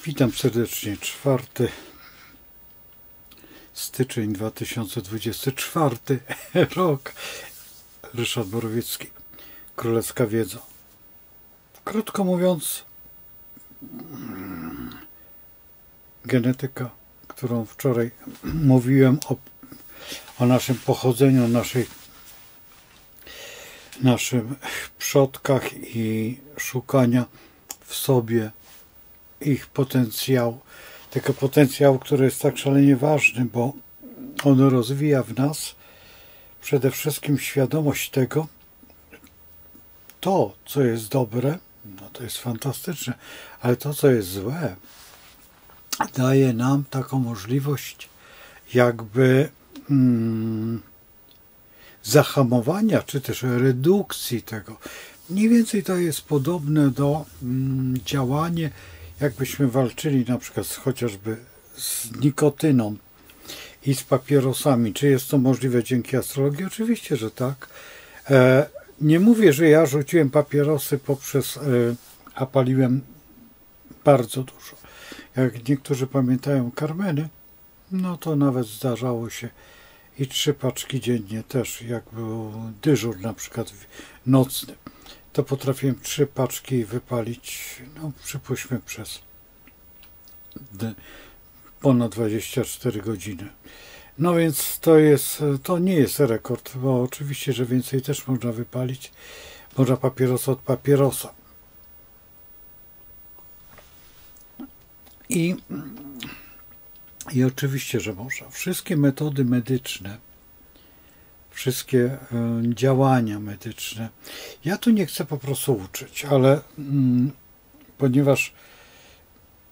Witam serdecznie. 4 styczeń 2024 rok. Ryszard Borowiecki. Królewska wiedza. Krótko mówiąc, genetyka, którą wczoraj mówiłem o naszym pochodzeniu, naszym przodkach i szukania w sobie ich potencjału, tego potencjału, który jest tak szalenie ważny, bo on rozwija w nas przede wszystkim świadomość tego, to, co jest dobre, no to jest fantastyczne, ale to, co jest złe, daje nam taką możliwość jakby zahamowania, czy też redukcji tego. Mniej więcej to jest podobne do działania, jakbyśmy walczyli na przykład chociażby z nikotyną i z papierosami. Czy jest to możliwe dzięki astrologii? Oczywiście, że tak. Nie mówię, że ja rzuciłem papierosy a paliłem bardzo dużo. Jak niektórzy pamiętają Carmeny, no to nawet zdarzało się i 3 paczki dziennie też, jak był dyżur na przykład nocny, to potrafiłem 3 paczki wypalić, no przypuśćmy przez ponad 24 godziny. No więc to nie jest rekord, bo oczywiście, że więcej też można wypalić, można papierosa od papierosa. I oczywiście, że można. Wszystkie metody medyczne, wszystkie działania medyczne. Ja tu nie chcę po prostu uczyć, ale ponieważ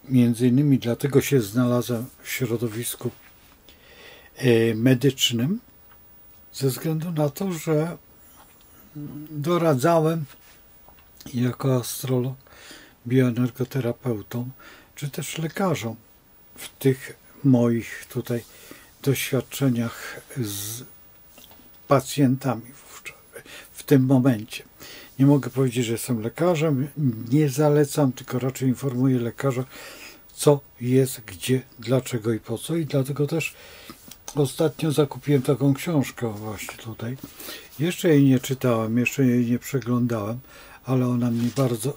między innymi dlatego się znalazłem w środowisku medycznym, ze względu na to, że doradzałem jako astrolog, bioenergoterapeutom, czy też lekarzom w tych moich tutaj doświadczeniach z pacjentami w tym momencie. Nie mogę powiedzieć, że jestem lekarzem, nie zalecam, tylko raczej informuję lekarza, co jest, gdzie, dlaczego i po co. I dlatego też ostatnio zakupiłem taką książkę właśnie tutaj. Jeszcze jej nie czytałem, jeszcze jej nie przeglądałem, ale ona mnie bardzo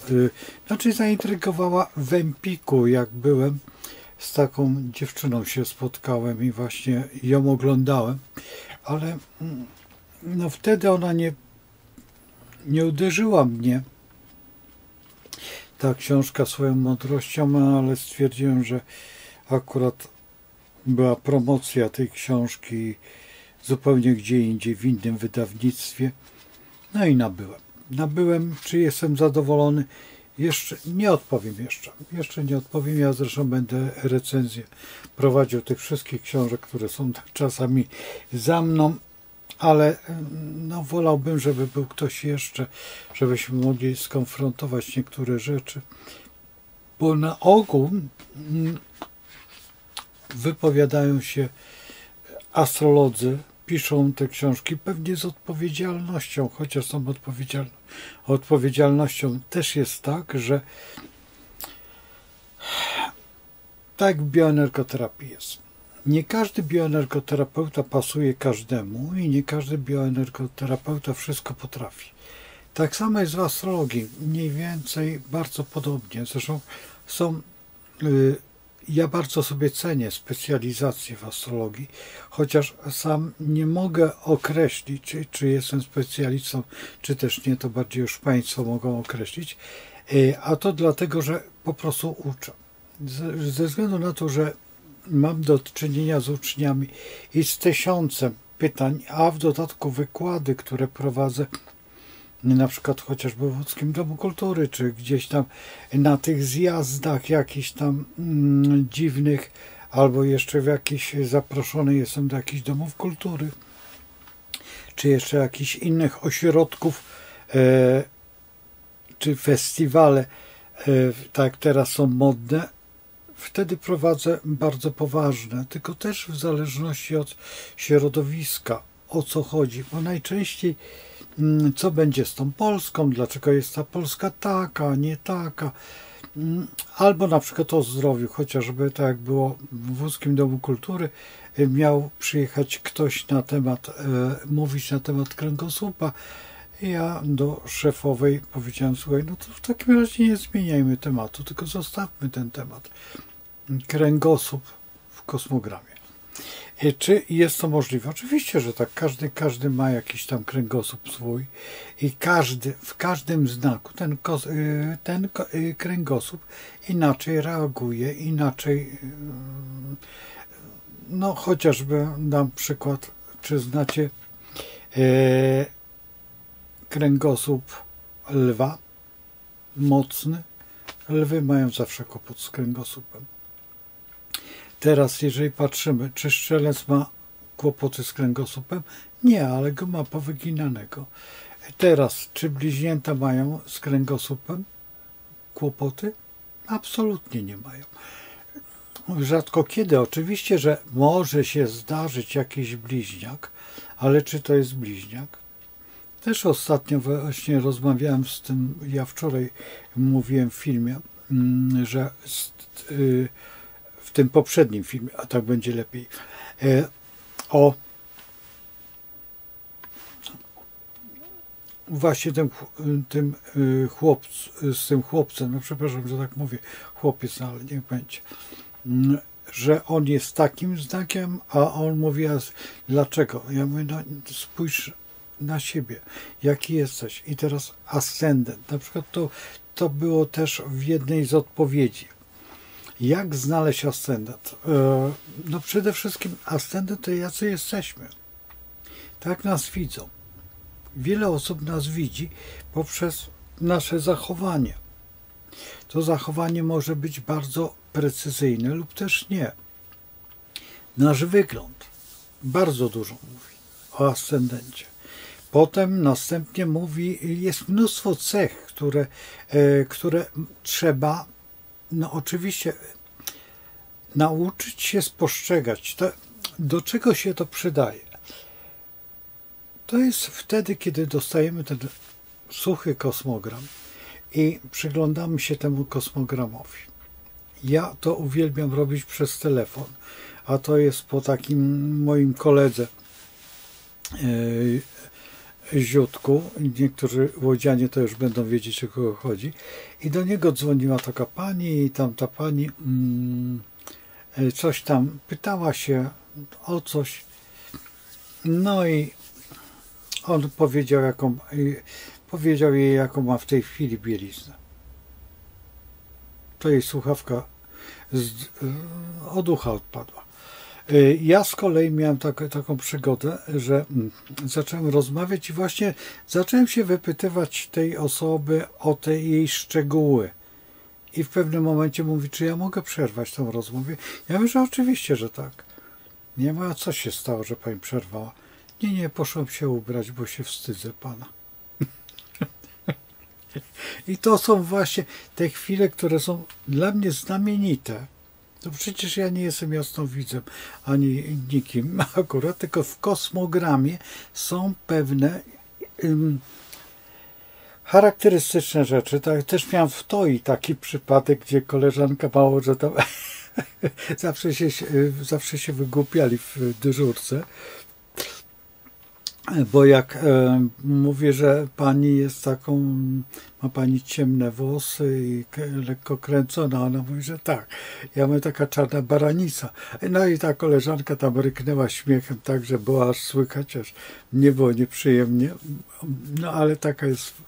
zaintrygowała w Empiku, jak byłem. Z taką dziewczyną się spotkałem i właśnie ją oglądałem, ale no wtedy ona nie uderzyła mnie, ta książka, swoją mądrością, ale stwierdziłem, że akurat była promocja tej książki zupełnie gdzie indziej, w innym wydawnictwie. No i nabyłem. Czy jestem zadowolony? Jeszcze nie odpowiem. Jeszcze nie odpowiem. Ja zresztą będę recenzję prowadził tych wszystkich książek, które są czasami za mną, ale no, wolałbym, żeby był ktoś jeszcze, żebyśmy mogli skonfrontować niektóre rzeczy, bo na ogół wypowiadają się astrolodzy, piszą te książki pewnie z odpowiedzialnością, chociaż są odpowiedzialnością też jest tak, że tak w bioenergoterapii jest. Nie każdy bioenergoterapeuta pasuje każdemu i nie każdy bioenergoterapeuta wszystko potrafi. Tak samo jest w astrologii, mniej więcej bardzo podobnie. Zresztą ja bardzo sobie cenię specjalizację w astrologii, chociaż sam nie mogę określić, czy jestem specjalistą, czy też nie, to bardziej już Państwo mogą określić, a to dlatego, że po prostu uczę. Ze względu na to, że mam do czynienia z uczniami i z 1000 pytań, a w dodatku wykłady, które prowadzę na przykład chociażby w Łódzkim Domu Kultury, czy gdzieś tam na tych zjazdach jakichś tam dziwnych, albo jeszcze w jakiś zaproszony jestem do jakichś domów kultury, czy jeszcze jakichś innych ośrodków, czy festiwale, tak jak teraz są modne, wtedy prowadzę bardzo poważne, tylko też w zależności od środowiska, o co chodzi, bo najczęściej co będzie z tą Polską, dlaczego jest ta Polska taka, a nie taka. Albo na przykład o zdrowiu, chociażby tak jak było w Łódzkim Domu Kultury, miał przyjechać ktoś na temat, mówić na temat kręgosłupa. Ja do szefowej powiedziałem, słuchaj, no to w takim razie nie zmieniajmy tematu, tylko zostawmy ten temat. Kręgosłup w kosmogramie. Czy jest to możliwe? Oczywiście, że tak. Każdy ma jakiś tam kręgosłup swój i w każdym znaku ten kręgosłup inaczej reaguje, inaczej, no chociażby dam przykład, czy znacie kręgosłup lwa, mocny. Lwy mają zawsze kłopot z kręgosłupem. Teraz, jeżeli patrzymy, czy strzelec ma kłopoty z kręgosłupem? Nie, ale go ma powyginanego. Teraz, czy bliźnięta mają z kręgosłupem kłopoty? Absolutnie nie mają. Rzadko kiedy. Oczywiście, że może się zdarzyć jakiś bliźniak, ale czy to jest bliźniak? Też ostatnio właśnie rozmawiałem z tym, ja wczoraj mówiłem w filmie, że w tym poprzednim filmie, a tak będzie lepiej, o właśnie z tym chłopcem, no przepraszam, że tak mówię, chłopiec, no ale niech będzie, że on jest takim znakiem, a on mówi, a dlaczego? Ja mówię, no spójrz na siebie, jaki jesteś. I teraz ascendent, na przykład to było też w jednej z odpowiedzi. Jak znaleźć ascendent? No przede wszystkim ascendent to jacy jesteśmy. Tak nas widzą. Wiele osób nas widzi poprzez nasze zachowanie. To zachowanie może być bardzo precyzyjne lub też nie. Nasz wygląd bardzo dużo mówi o ascendencie. Potem następnie mówi, jest mnóstwo cech, które trzeba, no oczywiście, nauczyć się spostrzegać. Do czego się to przydaje? To jest wtedy, kiedy dostajemy ten suchy kosmogram i przyglądamy się temu kosmogramowi. Ja to uwielbiam robić przez telefon, a to jest po takim moim koledze Ziutku, niektórzy łodzianie to już będą wiedzieć, o kogo chodzi, i do niego dzwoniła taka pani i tamta pani coś tam pytała się o coś, no i on powiedział jej, jaką ma w tej chwili bieliznę. To jej słuchawka od ucha odpadła. Ja z kolei miałem taką przygodę, że zacząłem rozmawiać i właśnie zacząłem się wypytywać tej osoby o te jej szczegóły. I w pewnym momencie mówi, czy ja mogę przerwać tą rozmowę. Ja mówię, że oczywiście, że tak. Nie ma, co się stało, że pani przerwała. Nie, poszłam się ubrać, bo się wstydzę pana. I to są właśnie te chwile, które są dla mnie znamienite. No przecież ja nie jestem jasnowidzem, ani nikim akurat, tylko w kosmogramie są pewne charakterystyczne rzeczy. Tak, też miałem w TOI taki przypadek, gdzie koleżanka mało, że tam zawsze się wygłupiali w dyżurce, bo jak mówię, że pani jest taką, ma pani ciemne włosy i lekko kręcona, ona mówi, że tak. Ja mówię, taka czarna baranica. No i ta koleżanka tam ryknęła śmiechem tak, że było aż słychać, aż nie było nieprzyjemnie. No ale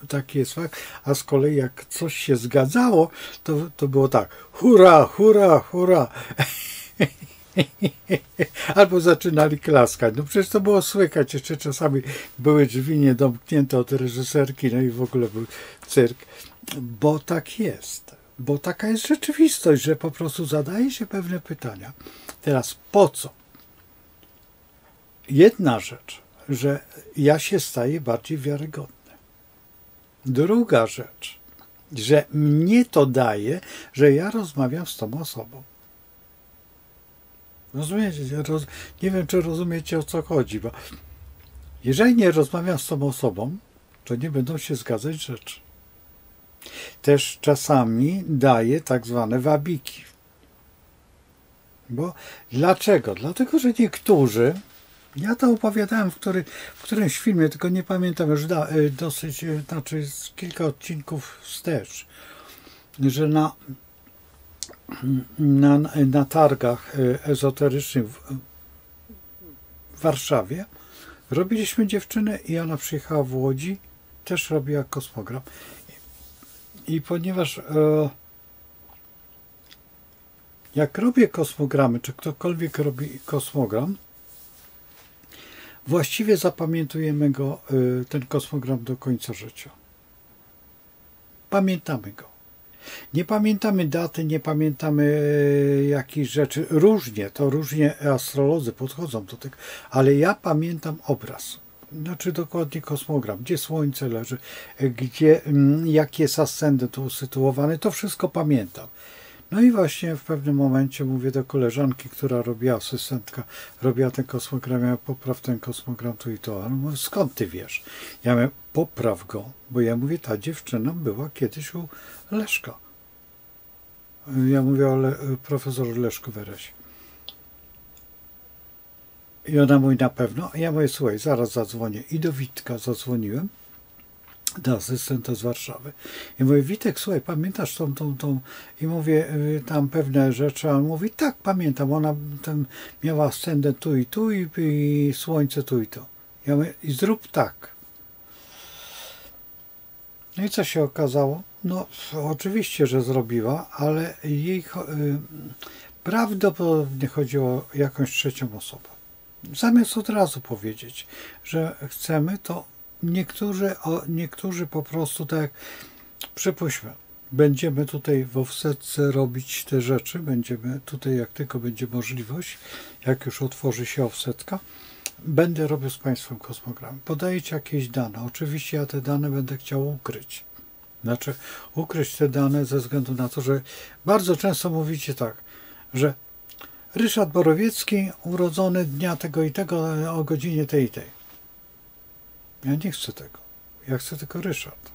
taki jest fakt. A z kolei jak coś się zgadzało, to było tak, hurra, hurra, hurra. Albo zaczynali klaskać. No przecież to było słychać. Jeszcze czasami były drzwi niedomknięte od reżyserki, no i w ogóle był cyrk. Bo tak jest. Bo taka jest rzeczywistość, że po prostu zadaje się pewne pytania. Teraz po co? Jedna rzecz, że ja się staję bardziej wiarygodny. Druga rzecz, że mnie to daje, że ja rozmawiam z tą osobą. Rozumiecie? Nie wiem, czy rozumiecie, o co chodzi, bo jeżeli nie rozmawiam z tą osobą, to nie będą się zgadzać rzeczy. Też czasami daje tak zwane wabiki. Bo dlaczego? Dlatego, że niektórzy, ja to opowiadałem w którymś filmie, tylko nie pamiętam już dosyć, znaczy kilka odcinków wstecz, że na targach ezoterycznych w Warszawie robiliśmy dziewczynę i ona przyjechała w Łodzi, też robiła kosmogram. I ponieważ jak robię kosmogramy, czy ktokolwiek robi kosmogram, właściwie zapamiętujemy go, ten kosmogram do końca życia. Pamiętamy go. Nie pamiętamy daty, nie pamiętamy jakichś rzeczy. Różnie astrolodzy podchodzą do tego, ale ja pamiętam obraz. Znaczy dokładnie kosmogram, gdzie Słońce leży, jaki jest ascendent usytuowany, to wszystko pamiętam. No i właśnie w pewnym momencie mówię do koleżanki, która robiła, asystentka, robiła ten kosmogram, ja popraw ten kosmogram tu i to. A ona mówi, skąd ty wiesz? Ja mówię, popraw go, bo ja mówię, ta dziewczyna była kiedyś u Leszka. Ja mówię o profesor Leszku Weresie. I ona mówi, na pewno. Ja mówię, słuchaj, zaraz zadzwonię. I do Witka zadzwoniłem, do asystenta z Warszawy. I mówię, Witek, słuchaj, pamiętasz tą? I mówię, tam pewne rzeczy. A on mówi, tak, pamiętam. Ona tam miała ascendent tu i słońce tu i to. Ja mówię, i zrób tak. No i co się okazało? No, oczywiście, że zrobiła, ale jej prawdopodobnie chodziło o jakąś trzecią osobę. Zamiast od razu powiedzieć, że chcemy, to niektórzy po prostu tak, przypuśćmy, będziemy tutaj w offsetce robić te rzeczy, będziemy tutaj, jak tylko będzie możliwość, jak już otworzy się offsetka, będę robił z Państwem kosmogram. Podajecie jakieś dane. Oczywiście ja te dane będę chciał ukryć. Znaczy ukryć te dane ze względu na to, że bardzo często mówicie tak, że Ryszard Borowiecki urodzony dnia tego i tego o godzinie tej i tej. Ja nie chcę tego. Ja chcę tylko Ryszard.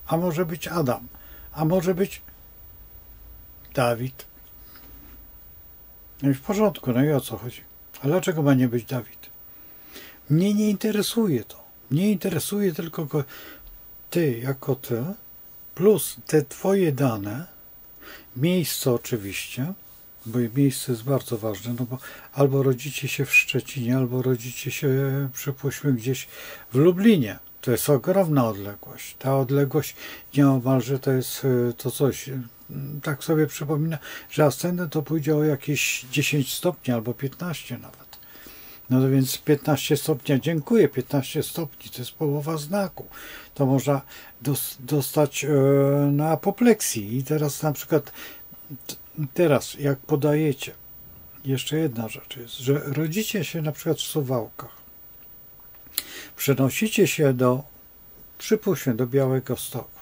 A może być Adam. A może być Dawid. No i w porządku, no i o co chodzi? A dlaczego ma nie być Dawid? Mnie nie interesuje to. Mnie interesuje tylko ty jako ty, plus te twoje dane, miejsce oczywiście, bo miejsce jest bardzo ważne, no bo albo rodzicie się w Szczecinie, albo rodzicie się, przypuśćmy, gdzieś w Lublinie. To jest ogromna odległość. Ta odległość nieomalże to jest to coś, tak sobie przypomina, że ascendent to pójdzie o jakieś 10 stopni albo 15 nawet. No to więc 15 stopni, dziękuję, 15 stopni, to jest połowa znaku. To można dostać na apopleksji. I teraz na przykład, jak podajecie, jeszcze jedna rzecz jest, że rodzicie się na przykład w Suwałkach. Przenosicie się przypuśćmy, do Białegostoku.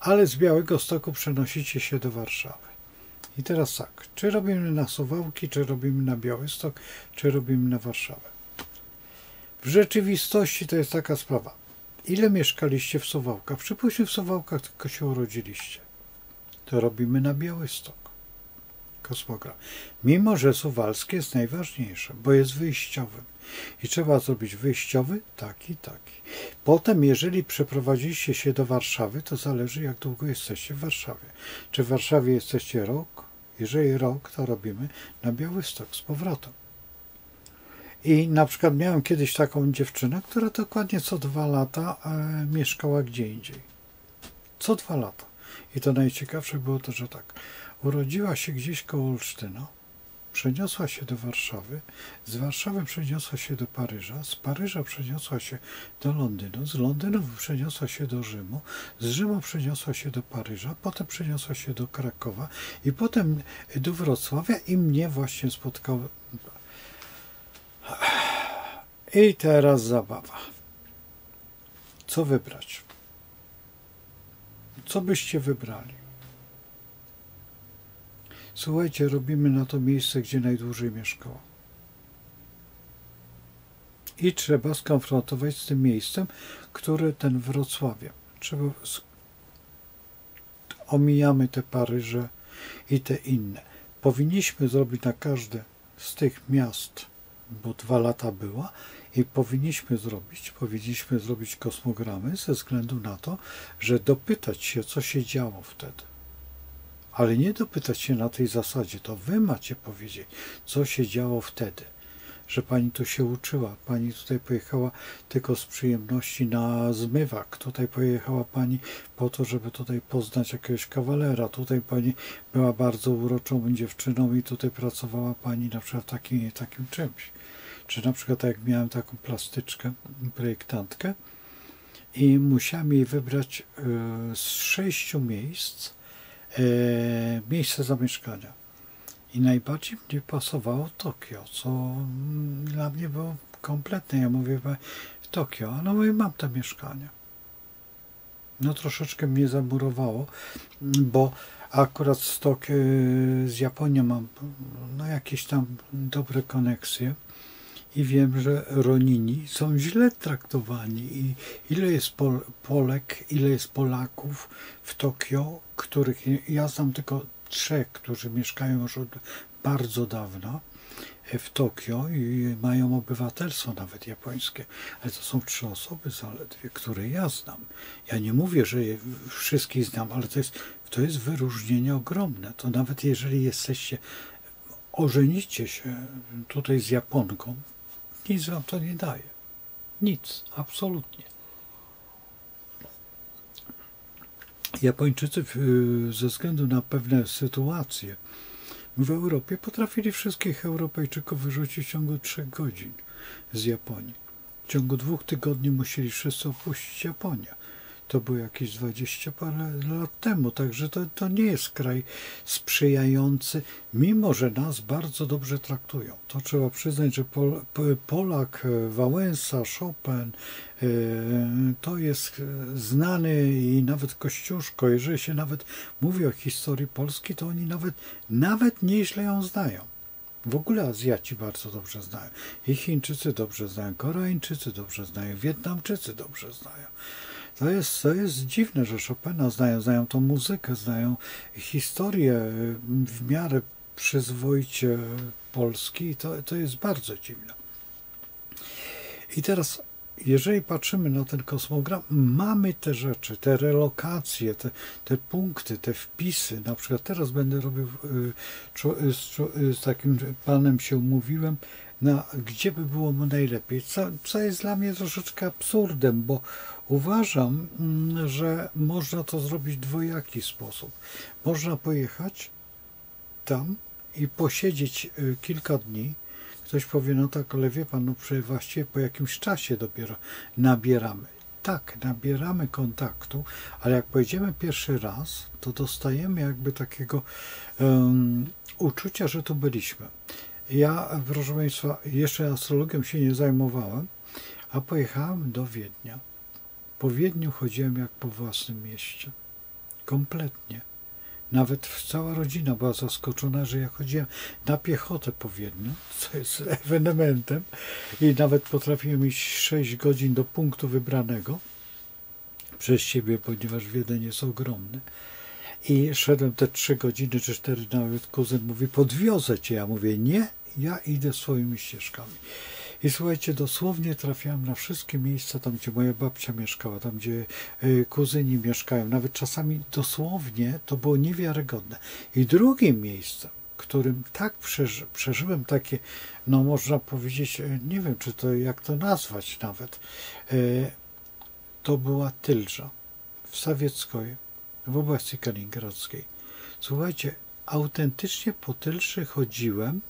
Ale z Białegostoku przenosicie się do Warszawy. I teraz tak, czy robimy na Suwałki, czy robimy na Białystok, czy robimy na Warszawę? W rzeczywistości to jest taka sprawa. Ile mieszkaliście w Suwałkach? Przypuśćmy, w Suwałkach tylko się urodziliście. To robimy na Białystok. Kosmogram. Mimo że suwalskie jest najważniejsze, bo jest wyjściowym. I trzeba zrobić wyjściowy, taki. Potem, jeżeli przeprowadziliście się do Warszawy, to zależy, jak długo jesteście w Warszawie. Czy w Warszawie jesteście rok? Jeżeli rok, to robimy na Białystok z powrotem. I na przykład miałem kiedyś taką dziewczynę, która dokładnie co 2 lata mieszkała gdzie indziej. Co 2 lata. I to najciekawsze było to, że tak, urodziła się gdzieś koło Olsztyna, przeniosła się do Warszawy, z Warszawy przeniosła się do Paryża, z Paryża przeniosła się do Londynu, z Londynu przeniosła się do Rzymu, z Rzymu przeniosła się do Paryża, potem przeniosła się do Krakowa i potem do Wrocławia i mnie właśnie spotkało. I teraz zabawa. Co wybrać? Co byście wybrali? Słuchajcie, robimy na to miejsce, gdzie najdłużej mieszkała. I trzeba skonfrontować z tym miejscem, które ten Wrocławiem. Trzeba omijamy te Paryże i te inne. Powinniśmy zrobić na każde z tych miast, bo 2 lata była, i powinniśmy zrobić kosmogramy ze względu na to, że dopytać się, co się działo wtedy. Ale nie dopytać się na tej zasadzie, to wy macie powiedzieć, co się działo wtedy. Że pani tu się uczyła, pani tutaj pojechała tylko z przyjemności na zmywak, tutaj pojechała pani po to, żeby tutaj poznać jakiegoś kawalera, tutaj pani była bardzo uroczą dziewczyną i tutaj pracowała pani na przykład takim czymś. Czy na przykład jak miałem taką plastyczkę, projektantkę i musiałem jej wybrać z 6 miejsc miejsce zamieszkania. I najbardziej mnie pasowało Tokio, co dla mnie było kompletne. Ja mówię, w Tokio, a no mówię, mam tam mieszkanie. No troszeczkę mnie zamurowało, bo akurat z Japonią mam no, jakieś tam dobre koneksje i wiem, że Ronini są źle traktowani i ile jest Polek, ile jest Polaków w Tokio, których ja znam tylko 3, którzy mieszkają już od bardzo dawna w Tokio i mają obywatelstwo nawet japońskie, ale to są 3 osoby zaledwie, które ja znam. Ja nie mówię, że je wszystkich znam, ale to jest wyróżnienie ogromne. To nawet jeżeli ożenicie się tutaj z Japonką, nic wam to nie daje. Nic, absolutnie. Japończycy ze względu na pewne sytuacje w Europie potrafili wszystkich Europejczyków wyrzucić w ciągu 3 godzin z Japonii. W ciągu 2 tygodni musieli wszyscy opuścić Japonię. To było jakieś 20 parę lat temu, także to nie jest kraj sprzyjający, mimo że nas bardzo dobrze traktują. To trzeba przyznać, że Polak, Wałęsa, Chopin to jest znany i nawet Kościuszko, jeżeli się nawet mówi o historii Polski, to oni nawet nieźle ją znają. W ogóle Azjaci bardzo dobrze znają. I Chińczycy dobrze znają, Koreańczycy dobrze znają, Wietnamczycy dobrze znają. To jest dziwne, że Chopina znają tą muzykę, znają historię w miarę przyzwoicie Polski. To jest bardzo dziwne. I teraz, jeżeli patrzymy na ten kosmogram, mamy te rzeczy, te relokacje, te punkty, te wpisy. Na przykład teraz będę robił, z takim panem się umówiłem, gdzie by było mu najlepiej, co jest dla mnie troszeczkę absurdem, bo uważam, że można to zrobić w dwojaki sposób. Można pojechać tam i posiedzieć kilka dni. Ktoś powie, no tak, ale wie pan, no właściwie po jakimś czasie dopiero nabieramy. Tak, nabieramy kontaktu, ale jak pojedziemy pierwszy raz, to dostajemy jakby takiego uczucia, że tu byliśmy. Ja, proszę Państwa, jeszcze astrologią się nie zajmowałem, a pojechałem do Wiednia. Po Wiedniu chodziłem jak po własnym mieście. Kompletnie. Nawet cała rodzina była zaskoczona, że ja chodziłem na piechotę po Wiedniu, co jest ewenementem, i nawet potrafiłem iść 6 godzin do punktu wybranego przez siebie, ponieważ Wiedeń jest ogromny. I szedłem te 3 godziny czy 4, nawet kuzyn mówi, podwiozę cię. Ja mówię, nie, ja idę swoimi ścieżkami. I słuchajcie, dosłownie trafiałem na wszystkie miejsca, tam gdzie moja babcia mieszkała, tam gdzie kuzyni mieszkają, nawet czasami dosłownie to było niewiarygodne. I drugim miejscem, którym tak przeżyłem takie, no można powiedzieć, nie wiem, czy to jak to nazwać nawet, to była Tylża w Sawieckoje, w oblasti kaliningradzkiej. Słuchajcie, autentycznie po Tylży chodziłem,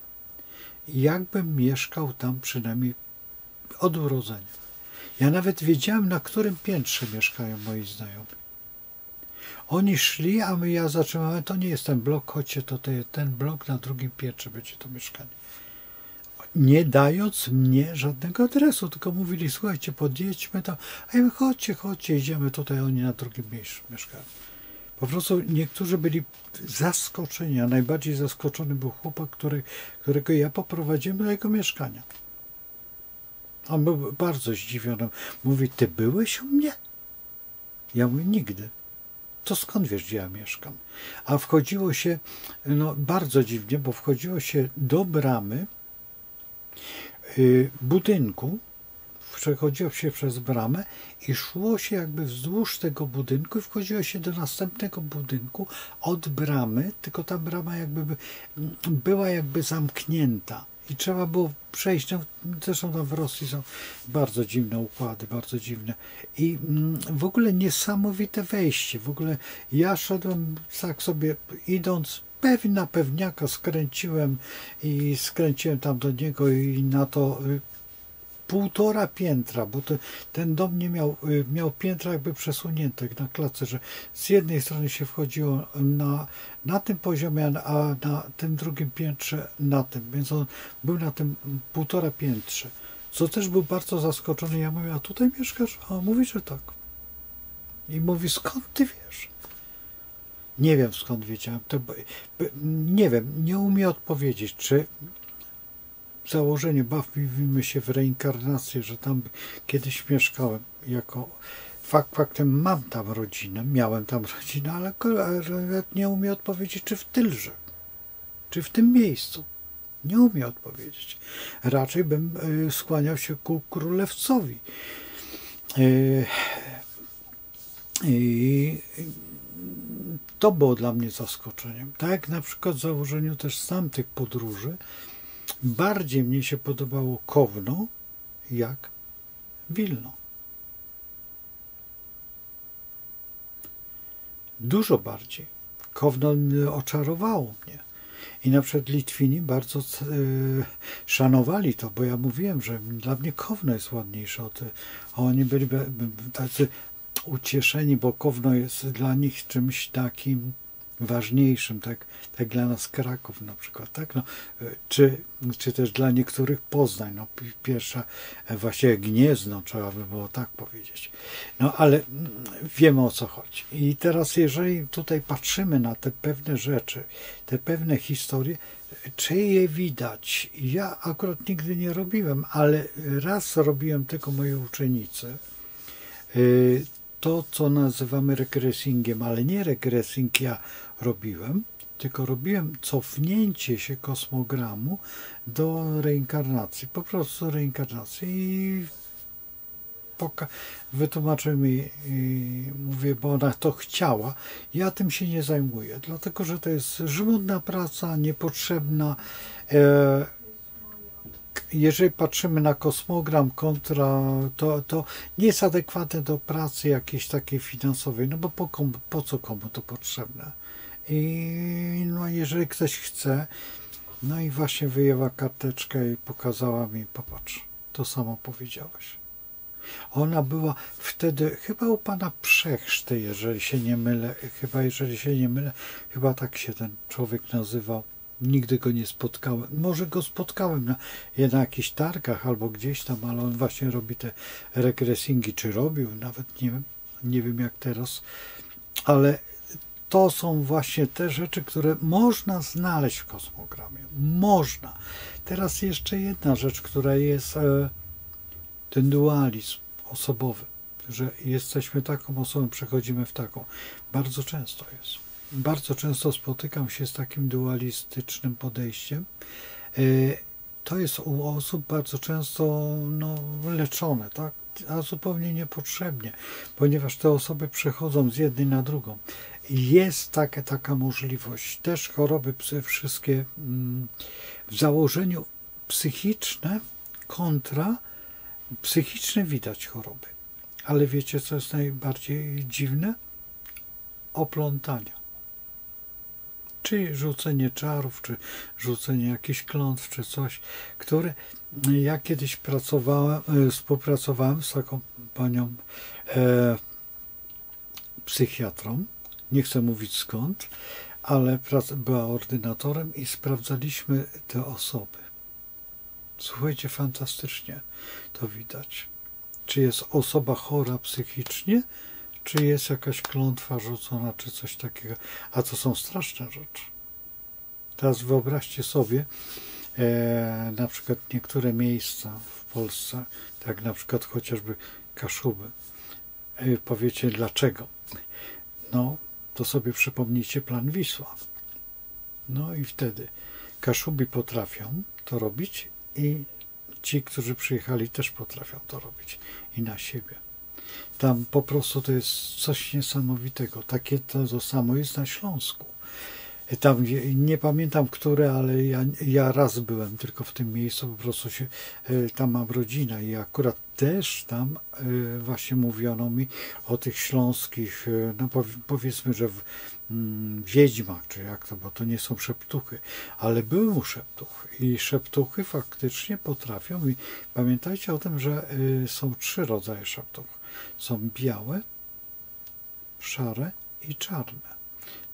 jakbym mieszkał tam przynajmniej od urodzenia. Ja nawet wiedziałem, na którym piętrze mieszkają moi znajomi. Oni szli, a ja zaczynałem, to nie jest ten blok, chodźcie, to ten blok na drugim piętrze będzie to mieszkanie. Nie dając mnie żadnego adresu, tylko mówili, słuchajcie, podjedźmy tam, a ja mówię, chodźcie, idziemy tutaj, oni na drugim miejscu mieszkają. Po prostu niektórzy byli zaskoczeni, a najbardziej zaskoczony był chłopak, którego ja poprowadziłem do jego mieszkania. On był bardzo zdziwiony. Mówi, ty byłeś u mnie? Ja mówię, nigdy. To skąd wiesz, gdzie ja mieszkam? A wchodziło się, no bardzo dziwnie, bo wchodziło się do bramy budynku, przechodziło się przez bramę i szło się jakby wzdłuż tego budynku i wchodziło się do następnego budynku od bramy, tylko ta brama jakby była jakby zamknięta i trzeba było przejść. No, zresztą tam w Rosji są bardzo dziwne układy, bardzo dziwne. I w ogóle niesamowite wejście. W ogóle ja szedłem tak sobie idąc, na pewniaka skręciłem i skręciłem tam do niego i na to 1,5 piętra, bo ten dom nie miał piętra jakby przesunięte na klatce, że z jednej strony się wchodziło na tym poziomie, a na tym drugim piętrze na tym, więc on był na tym 1,5 piętrze, co też był bardzo zaskoczony. Ja mówię, a tutaj mieszkasz? A on mówi, że tak. I mówi, skąd ty wiesz? Nie wiem, skąd wiedziałem. Nie wiem, nie umiem odpowiedzieć, czy w założeniu bawimy się w reinkarnację, że tam kiedyś mieszkałem faktem mam tam rodzinę, miałem tam rodzinę, ale nie umiem odpowiedzieć, czy w Tylże, czy w tym miejscu. Nie umiem odpowiedzieć. Raczej bym skłaniał się ku Królewcowi. I to było dla mnie zaskoczeniem. Tak jak na przykład w założeniu też z tamtych podróży bardziej mnie się podobało Kowno jak Wilno. Dużo bardziej. Kowno oczarowało mnie. I na przykład Litwini bardzo szanowali to, bo ja mówiłem, że dla mnie Kowno jest ładniejsze. Oni byli tacy ucieszeni, bo Kowno jest dla nich czymś takim ważniejszym, tak dla nas Kraków na przykład, tak? No, czy też dla niektórych Poznań, no, pierwsza właściwie Gniezno, trzeba by było tak powiedzieć. No ale wiemy, o co chodzi. I teraz jeżeli tutaj patrzymy na te pewne rzeczy, te pewne historie, czy je widać? Ja akurat nigdy nie robiłem, ale raz robiłem tylko mojej uczennicy, to, co nazywamy regresingiem, ale nie regresing ja robiłem, tylko robiłem cofnięcie się kosmogramu do reinkarnacji, po prostu reinkarnacji. I wytłumaczył mi, mówię, bo ona to chciała. Ja tym się nie zajmuję, dlatego że to jest żmudna praca, niepotrzebna. Jeżeli patrzymy na kosmogram kontra, to nie jest adekwatne do pracy jakiejś takiej finansowej, no bo po co komu to potrzebne? I no, jeżeli ktoś chce, no i właśnie wyjęła karteczkę i pokazała mi, popatrz, to samo powiedziałeś. Ona była wtedy chyba u pana Przechrzty, jeżeli się nie mylę, chyba tak się ten człowiek nazywał. Nigdy go nie spotkałem. Może go spotkałem na jakichś targach albo gdzieś tam, ale on właśnie robi te regresingi, czy robił, nawet nie wiem jak teraz, ale to są właśnie te rzeczy, które można znaleźć w kosmogramie. Można. Teraz jeszcze jedna rzecz, która jest ten dualizm osobowy, że jesteśmy taką osobą, przechodzimy w taką. Bardzo często jest. Bardzo często spotykam się z takim dualistycznym podejściem. To jest u osób bardzo często leczone, tak? A zupełnie niepotrzebnie, ponieważ te osoby przechodzą z jednej na drugą. Jest taka możliwość. Też choroby wszystkie w założeniu psychiczne kontra psychiczne widać choroby. Ale wiecie, co jest najbardziej dziwne? Oplątania. Czy rzucenie czarów, czy rzucenie jakichś klątw, czy coś, które ja kiedyś współpracowałem z taką panią psychiatrą, nie chcę mówić skąd, ale była ordynatorem i sprawdzaliśmy te osoby. Słuchajcie, fantastycznie to widać. Czy jest osoba chora psychicznie, czy jest jakaś klątwa rzucona, czy coś takiego. A to są straszne rzeczy. Teraz wyobraźcie sobie na przykład niektóre miejsca w Polsce, tak na przykład chociażby Kaszuby, Powiecie dlaczego? No, to sobie przypomnijcie plan Wisła. No i wtedy Kaszubi potrafią to robić i ci, którzy przyjechali, też potrafią to robić i na siebie. Tam po prostu to jest coś niesamowitego. Takie to samo jest na Śląsku. Tam nie pamiętam, które, ale ja raz byłem tylko w tym miejscu, po prostu tam mam rodzinę i akurat też tam właśnie mówiono mi o tych śląskich, no powiedzmy, że wiedźmach, czy jak to, bo to nie są szeptuchy, ale były szeptuchy i szeptuchy faktycznie potrafią i pamiętajcie o tym, że są 3 rodzaje szeptuch. Są białe, szare i czarne.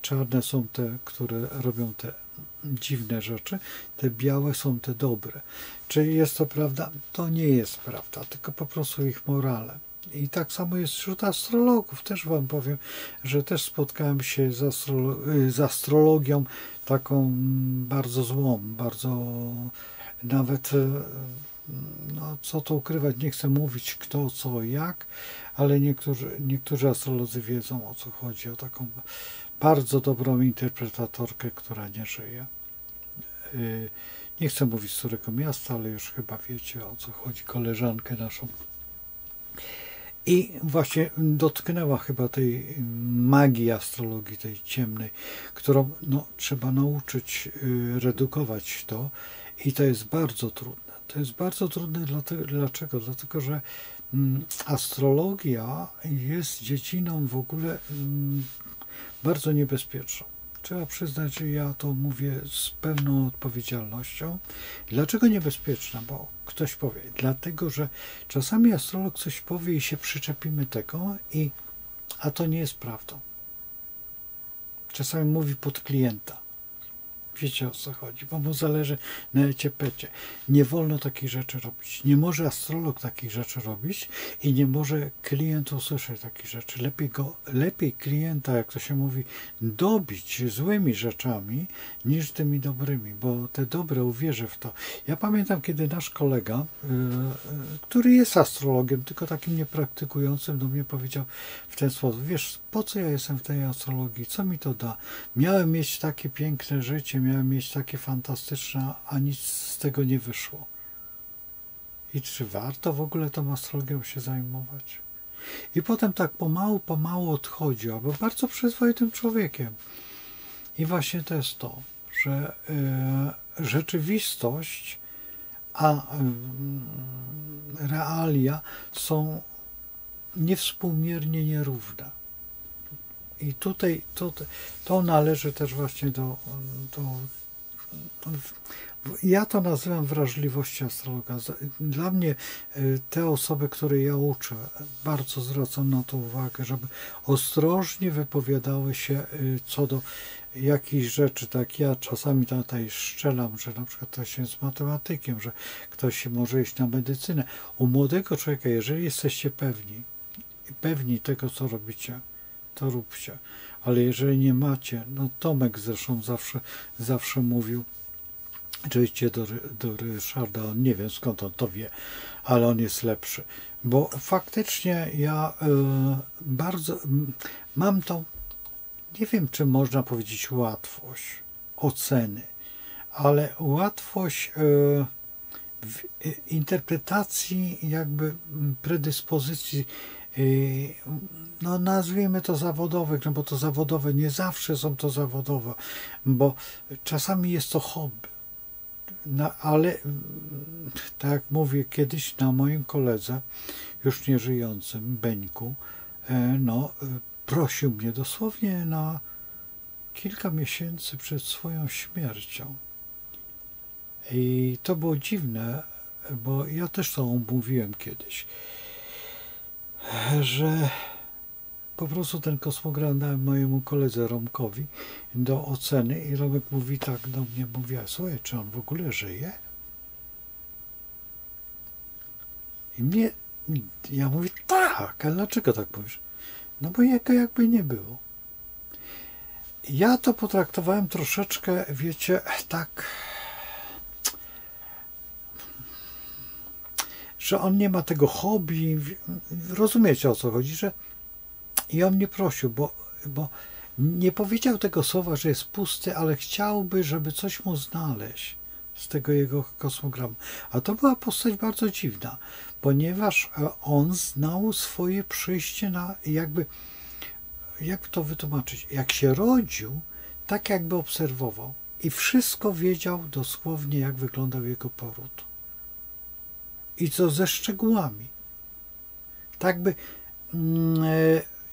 Czarne są te, które robią te dziwne rzeczy, te białe są te dobre. Czy jest to prawda? To nie jest prawda, tylko po prostu ich morale. I tak samo jest wśród astrologów. Też wam powiem, że też spotkałem się z astrologią taką bardzo złą, bardzo nawet, no co to ukrywać, nie chcę mówić kto, co, jak, ale niektórzy astrolodzy wiedzą, o co chodzi, o taką bardzo dobrą interpretatorkę, która nie żyje. Nie chcę mówić z którego miasta, ale już chyba wiecie, o co chodzi, koleżankę naszą. I właśnie dotknęła chyba tej magii astrologii, tej ciemnej, którą no, trzeba nauczyć redukować to i to jest bardzo trudne. To jest bardzo trudne, dlaczego? Dlatego, że astrologia jest dziedziną w ogóle bardzo niebezpieczną. Trzeba przyznać, że ja to mówię z pełną odpowiedzialnością. Dlaczego niebezpieczna? Bo ktoś powie. Dlatego, że czasami astrolog coś powie i się przyczepimy tego, a to nie jest prawdą. Czasami mówi pod klienta. Wiecie, o co chodzi, bo mu zależy na eciepecie. Nie wolno takich rzeczy robić. Nie może astrolog takich rzeczy robić i nie może klient usłyszeć takich rzeczy. Lepiej klienta, jak to się mówi, dobić złymi rzeczami niż tymi dobrymi, bo te dobre uwierzy w to. Ja pamiętam, kiedy nasz kolega, który jest astrologiem, tylko takim niepraktykującym, do mnie powiedział w ten sposób: wiesz, po co ja jestem w tej astrologii, co mi to da? Miałem mieć takie piękne życie, miałem mieć takie fantastyczne, a nic z tego nie wyszło. I czy warto w ogóle tą astrologią się zajmować? I potem tak pomału odchodził, a był bardzo przyzwoitym człowiekiem. I właśnie to jest to, że rzeczywistość, a realia są niewspółmiernie nierówne. I tutaj to należy też właśnie ja to nazywam wrażliwości astrologa. Dla mnie te osoby, które ja uczę, bardzo zwracam na to uwagę, żeby ostrożnie wypowiadały się co do jakichś rzeczy. Tak ja czasami tutaj szczelam, że na przykład ktoś jest matematykiem, że ktoś może iść na medycynę. U młodego człowieka, jeżeli jesteście pewni tego, co robicie, to róbcie. Ale jeżeli nie macie, no Tomek zresztą zawsze mówił, że idźcie do Ryszarda, on nie wiem skąd on to wie, ale on jest lepszy. Bo faktycznie ja bardzo mam tą, nie wiem czy można powiedzieć łatwość oceny, ale łatwość w interpretacji jakby predyspozycji, no nazwijmy to zawodowych, no bo to zawodowe, nie zawsze są to zawodowe, bo czasami jest to hobby. No, ale tak jak mówię, kiedyś na moim koledze, już nie żyjącym, Beńku, no, prosił mnie dosłownie na kilka miesięcy przed swoją śmiercią. I to było dziwne, bo ja też to mówiłem kiedyś, że po prostu ten kosmogram dałem mojemu koledze Romkowi do oceny i Romek mówi tak do mnie, mówi: słuchaj, czy on w ogóle żyje? I ja mówię: tak, ale dlaczego tak mówisz? No bo jego jakby nie było. Ja to potraktowałem troszeczkę, wiecie, tak, że on nie ma tego hobby, rozumiecie, o co chodzi, że I on mnie prosił, bo nie powiedział tego słowa, że jest pusty, ale chciałby, żeby coś mu znaleźć z tego jego kosmogramu. A to była postać bardzo dziwna, ponieważ on znał swoje przyjście na jakby to wytłumaczyć, jak się rodził, tak jakby obserwował i wszystko wiedział dosłownie, jak wyglądał jego poród. I co ze szczegółami. Tak by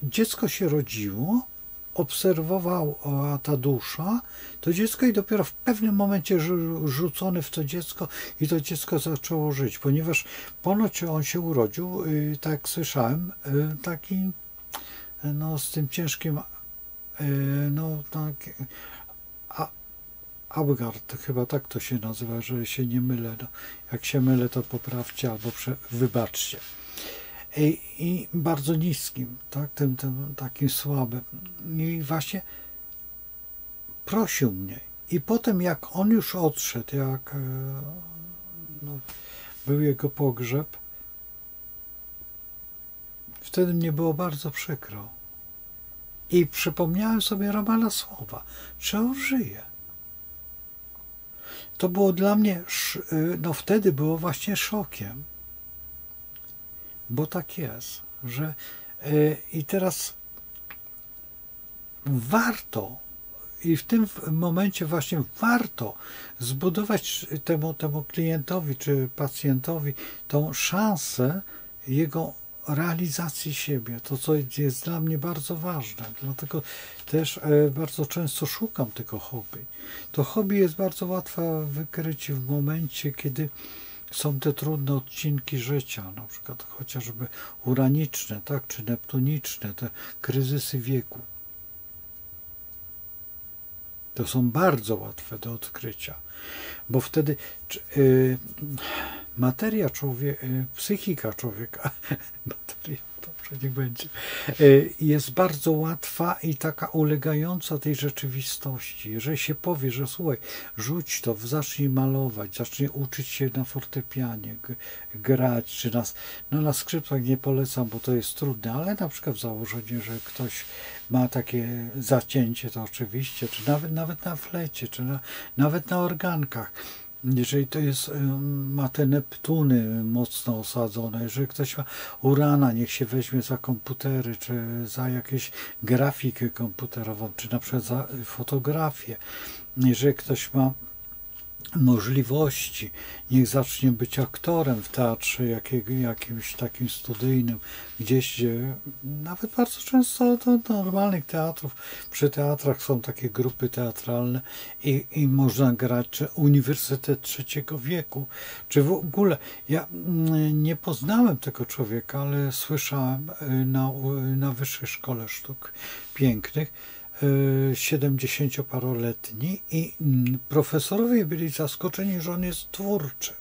dziecko się rodziło, obserwowała ta dusza, to dziecko i dopiero w pewnym momencie rzucony w to dziecko i to dziecko zaczęło żyć, ponieważ ponoć on się urodził, tak jak słyszałem, taki no z tym ciężkim no tak Abgard, chyba tak to się nazywa, że się nie mylę. No, jak się mylę, to poprawcie albo wybaczcie. I bardzo niskim, tak, tym takim słabym. I właśnie prosił mnie. I potem jak on już odszedł, jak no, był jego pogrzeb, wtedy mnie było bardzo przykro. I przypomniałem sobie Romana słowa, czy on żyje. To było dla mnie, no wtedy było właśnie szokiem. Bo tak jest, że i teraz warto, i w tym momencie właśnie warto zbudować temu klientowi czy pacjentowi tą szansę jego realizacji siebie, to co jest dla mnie bardzo ważne, dlatego też bardzo często szukam tego hobby. To hobby jest bardzo łatwe wykryć w momencie, kiedy są te trudne odcinki życia, na przykład chociażby uraniczne, tak, czy neptuniczne, te kryzysy wieku. To są bardzo łatwe do odkrycia, bo wtedy materia człowieka, psychika człowieka, materia, dobrze, niech będzie, jest bardzo łatwa i taka ulegająca tej rzeczywistości. Jeżeli się powie, że słuchaj, rzuć to, zacznij malować, zacznij uczyć się na fortepianie, grać, czy na skrzypcach nie polecam, bo to jest trudne, ale na przykład w założeniu, że ktoś ma takie zacięcie, to oczywiście, czy nawet na flecie, czy nawet na organkach. Jeżeli to jest, ma te Neptuny mocno osadzone, jeżeli ktoś ma Urana, niech się weźmie za komputery, czy za jakieś grafikę komputerową, czy na przykład za fotografię. Jeżeli ktoś ma możliwości, niech zacznie być aktorem w teatrze jakimś takim studyjnym, gdzieś, gdzie nawet bardzo często do normalnych teatrów, przy teatrach są takie grupy teatralne i można grać, czy Uniwersytet Trzeciego Wieku, czy w ogóle. Ja nie poznałem tego człowieka, ale słyszałem na Wyższej Szkole Sztuk Pięknych, 70-paroletni i profesorowie byli zaskoczeni, że on jest twórczy,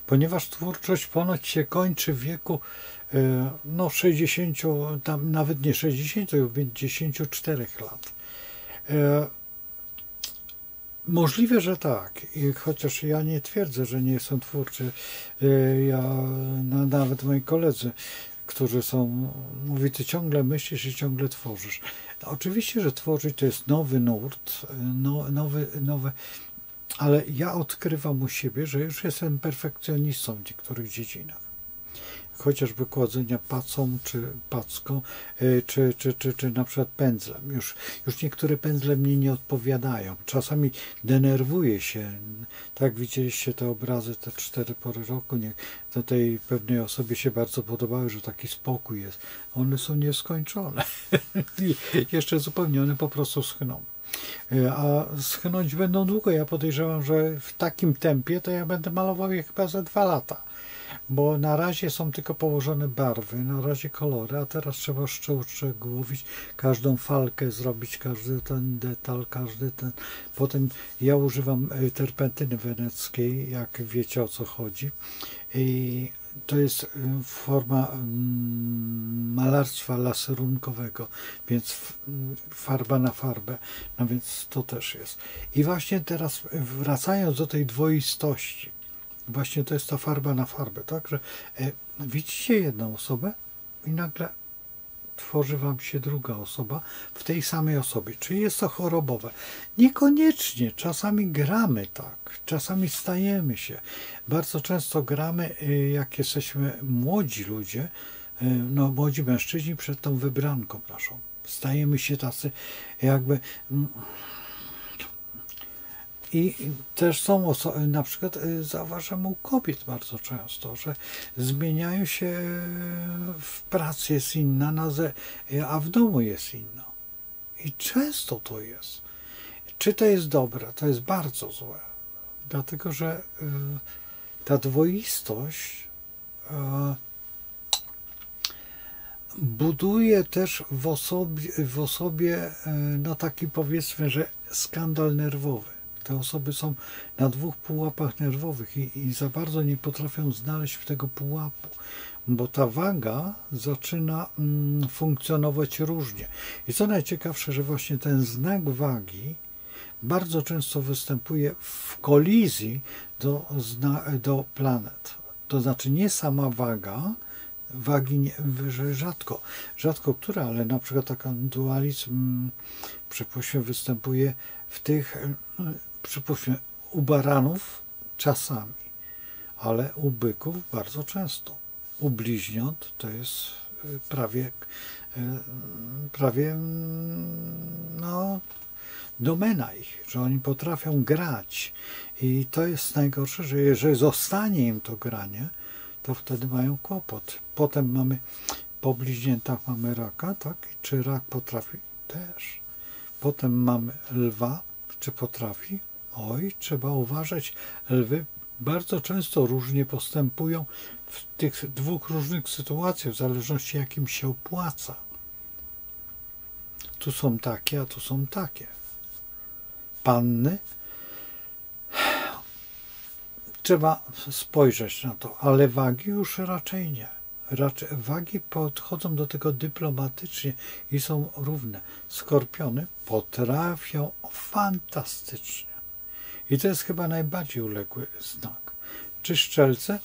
ponieważ twórczość ponoć się kończy w wieku 60, tam nawet nie 60, to 54 lat. Możliwe, że tak, chociaż ja nie twierdzę, że nie jestem twórczy. Nawet moi koledzy, którzy są, mówi, ty ciągle myślisz i ciągle tworzysz. No, oczywiście, że tworzyć to jest nowy nurt, nowe, ale ja odkrywam u siebie, że już jestem perfekcjonistą w niektórych dziedzinach. Chociażby kładzenia pacą, czy packą, czy na przykład pędzlem. Już niektóre pędzle mnie nie odpowiadają. Czasami denerwuję się. Tak widzieliście te obrazy, te 4 pory roku. To tej pewnej osobie się bardzo podobały, że taki spokój jest. One są nieskończone. I jeszcze zupełnie one po prostu schną. A schnąć będą długo. Ja podejrzewam, że w takim tempie to ja będę malował je chyba za 2 lata. Bo na razie są tylko położone barwy, na razie kolory, a teraz trzeba uszczegółowić każdą falkę, zrobić każdy ten detal, każdy ten. Potem ja używam terpentyny weneckiej, jak wiecie o co chodzi. I to jest forma malarstwa laserunkowego, więc farba na farbę, no więc to też jest. I właśnie teraz wracając do tej dwoistości, właśnie to jest ta farba na farbę, tak, że widzicie jedną osobę i nagle tworzy wam się druga osoba w tej samej osobie. Czy jest to chorobowe? Niekoniecznie. Czasami gramy tak, czasami stajemy się. Bardzo często gramy, jak jesteśmy młodzi ludzie, no młodzi mężczyźni przed tą wybranką naszą. Stajemy się tacy jakby... I też są osoby, na przykład zauważam u kobiet bardzo często, że zmieniają się, w pracy jest inna, a w domu jest inna. I często to jest. Czy to jest dobre? To jest bardzo złe. Dlatego, że ta dwoistość buduje też w osobie no taki, powiedzmy, że skandal nerwowy. Te osoby są na dwóch pułapach nerwowych i za bardzo nie potrafią znaleźć tego pułapu, bo ta waga zaczyna funkcjonować różnie. I co najciekawsze, że właśnie ten znak wagi bardzo często występuje w kolizji do planet. To znaczy nie sama waga, wagi nie, rzadko która, ale na przykład taki dualizm, przypuśćmy, występuje w tych, przypuśćmy, u baranów czasami, ale u byków bardzo często. U bliźniąt to jest prawie no, domena ich, że oni potrafią grać. I to jest najgorsze, że jeżeli zostanie im to granie, to wtedy mają kłopot. Potem mamy, po bliźniętach mamy raka, tak? Czy rak potrafi? Też. Potem mamy lwa, czy potrafi? Oj, trzeba uważać. Lwy bardzo często różnie postępują w tych dwóch różnych sytuacjach, w zależności jakim się opłaca. Tu są takie, a tu są takie. Panny. Trzeba spojrzeć na to, ale wagi już raczej nie. Raczej wagi podchodzą do tego dyplomatycznie i są równe. Skorpiony potrafią fantastycznie. I to jest chyba najbardziej uległy znak. Czy strzelce?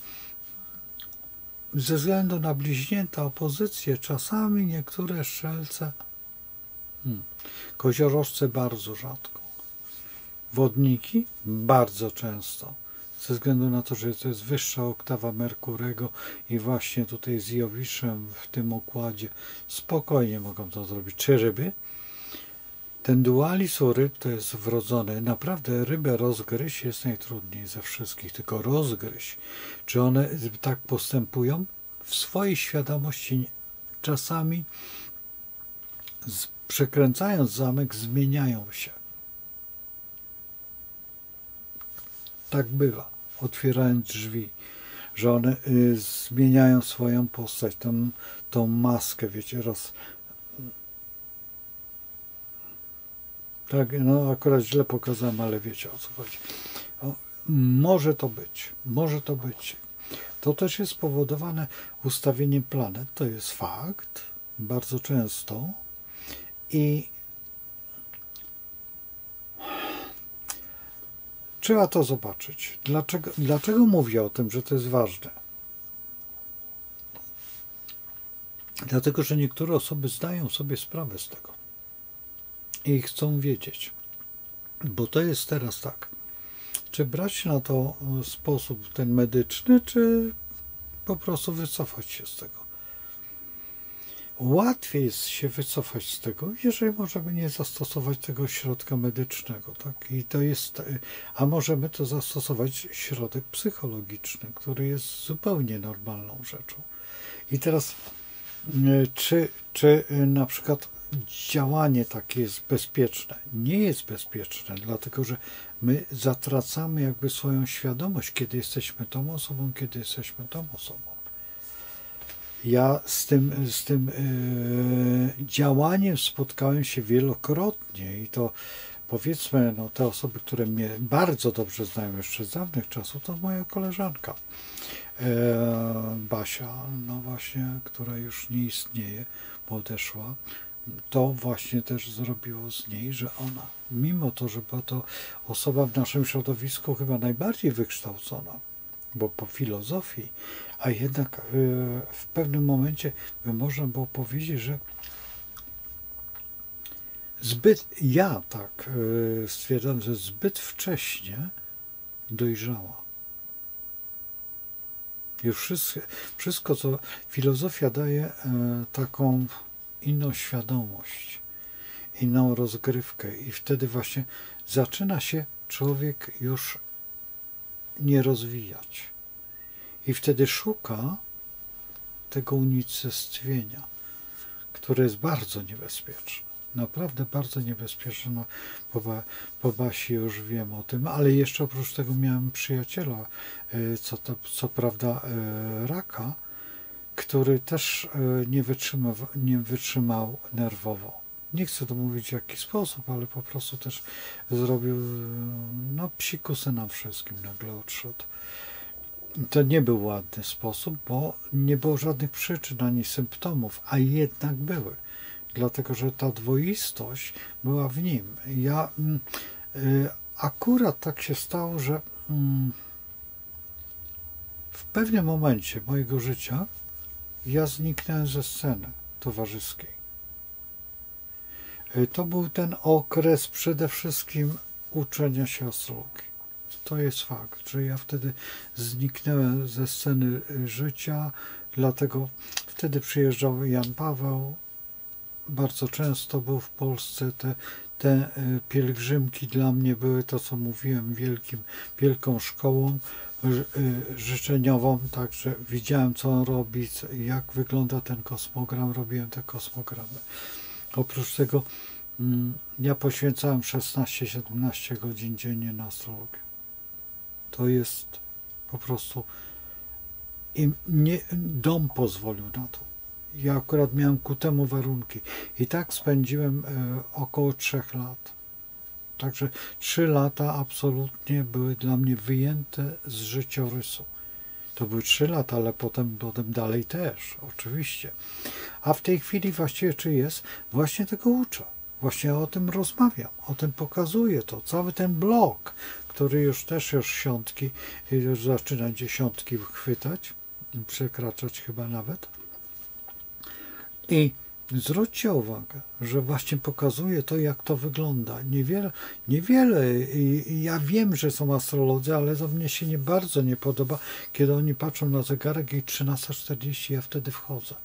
Ze względu na bliźnięta opozycje, czasami niektóre strzelce, koziorożce bardzo rzadko. Wodniki bardzo często. Ze względu na to, że to jest wyższa oktawa Merkurego i właśnie tutaj z Jowiszem w tym układzie spokojnie mogą to zrobić. Czy ryby? Ten dualizm u ryb to jest wrodzony. Naprawdę rybę rozgryźć jest najtrudniej ze wszystkich, tylko rozgryźć. Czy one tak postępują? W swojej świadomości czasami przekręcając zamek zmieniają się. Tak bywa, otwierając drzwi, że one zmieniają swoją postać, tą maskę, wiecie, tak, no akurat źle pokazałem, ale wiecie, o co chodzi. Może to być, może to być. To też jest spowodowane ustawieniem planet, to jest fakt, bardzo często i trzeba to zobaczyć. Dlaczego mówię o tym, że to jest ważne? Dlatego, że niektóre osoby zdają sobie sprawę z tego i chcą wiedzieć. Bo to jest teraz tak. Czy brać na to sposób ten medyczny, czy po prostu wycofać się z tego? Łatwiej jest się wycofać z tego, jeżeli możemy nie zastosować tego środka medycznego, tak? I to jest, a możemy to zastosować środek psychologiczny, który jest zupełnie normalną rzeczą. I teraz, czy na przykład działanie takie jest bezpieczne? Nie jest bezpieczne, dlatego że my zatracamy jakby swoją świadomość, kiedy jesteśmy tą osobą, kiedy jesteśmy tą osobą. Ja z tym działaniem spotkałem się wielokrotnie i to powiedzmy, no, te osoby, które mnie bardzo dobrze znają jeszcze z dawnych czasów, to moja koleżanka Basia, no właśnie, która już nie istnieje, bo odeszła. To właśnie też zrobiło z niej, że ona, mimo to, że była to osoba w naszym środowisku chyba najbardziej wykształcona, bo po filozofii, a jednak w pewnym momencie by można było powiedzieć, że ja tak stwierdzam, że zbyt wcześnie dojrzała. Już wszystko, co filozofia daje, taką inną świadomość, inną rozgrywkę i wtedy właśnie zaczyna się człowiek już nie rozwijać. I wtedy szuka tego unicestwienia, które jest bardzo niebezpieczne. Naprawdę bardzo niebezpieczne. No, po Basi już wiem o tym, ale jeszcze oprócz tego miałem przyjaciela, co prawda raka, który też nie wytrzymał nerwowo. Nie chcę to mówić w jaki sposób, ale po prostu też zrobił psikusy nam wszystkim, nagle odszedł. To nie był ładny sposób, bo nie było żadnych przyczyn ani symptomów, a jednak były. Dlatego, że ta dwoistość była w nim. Ja akurat tak się stało, że w pewnym momencie mojego życia ja zniknąłem ze sceny towarzyskiej. To był ten okres przede wszystkim uczenia się astrologii. To jest fakt, że ja wtedy zniknąłem ze sceny życia, dlatego wtedy przyjeżdżał Jan Paweł, bardzo często był w Polsce, te pielgrzymki dla mnie były to, co mówiłem, wielką szkołą życzeniową, także widziałem, co on robi, jak wygląda ten kosmogram, robiłem te kosmogramy. Oprócz tego ja poświęcałem 16-17 godzin dziennie na astrologię. To jest po prostu i mnie dom pozwolił na to. Ja akurat miałem ku temu warunki i tak spędziłem około 3 lat. Także 3 lata absolutnie były dla mnie wyjęte z życiorysu. To były 3 lata, ale potem dalej też, oczywiście. A w tej chwili właściwie czy jest? Właśnie tego uczę. Właśnie o tym rozmawiam, o tym pokazuję to. Cały ten blog, który już siątki, już zaczyna dziesiątki chwytać, przekraczać chyba nawet. I zwróćcie uwagę, że właśnie pokazuje to, jak to wygląda. Niewiele. I ja wiem, że są astrolodzy, ale to mnie się bardzo nie podoba, kiedy oni patrzą na zegarek i 13:40, ja wtedy wchodzę.